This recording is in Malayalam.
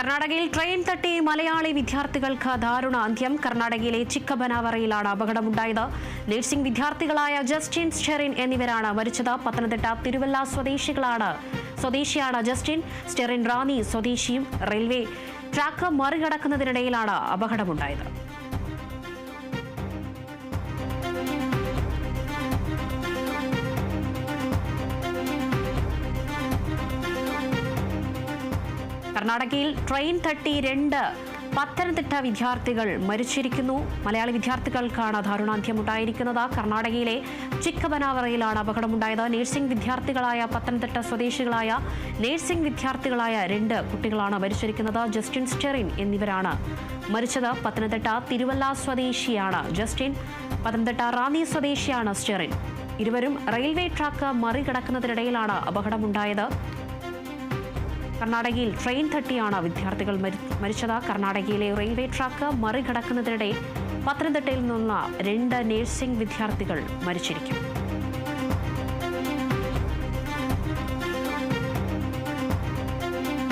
കർണാടകയിൽ ട്രെയിൻ തട്ടി മലയാളി വിദ്യാർത്ഥികൾക്ക് ദാരുണ അന്ത്യം. കർണാടകയിലെ ചിക്കബനാവറയിലാണ് അപകടമുണ്ടായത്. നഴ്സിംഗ് വിദ്യാർത്ഥികളായ ജസ്റ്റിൻ, സ്റ്റെറിൻ എന്നിവരാണ് മരിച്ചത്. പത്തനംതിട്ട തിരുവല്ല സ്വദേശിയാണ് ജസ്റ്റിൻ. സ്റ്റെറിൻ റാന്നി സ്വദേശിയും. റെയിൽവേ ട്രാക്ക് മറികടക്കുന്നതിനിടയിലാണ് അപകടമുണ്ടായത്. കർണാടകയിൽ ട്രെയിൻ തട്ടി 2 പത്തനംതിട്ട വിദ്യാർത്ഥികൾ മരിച്ചിരിക്കുന്നു. മലയാളി വിദ്യാർത്ഥികൾക്കാണ് ദാരുണാന്ത്യമുണ്ടായിരിക്കുന്നത്. കർണാടകയിലെ ചിക്കബനാവറയിലാണ് അപകടമുണ്ടായത്. നഴ്സിംഗ് വിദ്യാർത്ഥികളായ പത്തനംതിട്ട സ്വദേശികളായ 2 കുട്ടികളാണ് മരിച്ചിരിക്കുന്നത്. ജസ്റ്റിൻ, സ്റ്റെറിൻ എന്നിവരാണ് മരിച്ചത്. പത്തനംതിട്ട തിരുവല്ല സ്വദേശിയാണ് ജസ്റ്റിൻ. പത്തനംതിട്ട റാന്നി സ്വദേശിയാണ് സ്റ്റെറിൻ. ഇരുവരും റെയിൽവേ ട്രാക്ക് മറികടക്കുന്നതിനിടയിലാണ് അപകടമുണ്ടായത്. കർണാടകയിൽ ട്രെയിൻ തട്ടിയാണ് വിദ്യാർത്ഥികൾ മരിച്ചത്. കർണാടകയിലെ റെയിൽവേ ട്രാക്ക് മറികടക്കുന്നതിനിടെ പത്തനംതിട്ടയിൽ നിന്നുള്ള 2 നഴ്സിംഗ് വിദ്യാർത്ഥികൾ മരിച്ചിരിക്കും.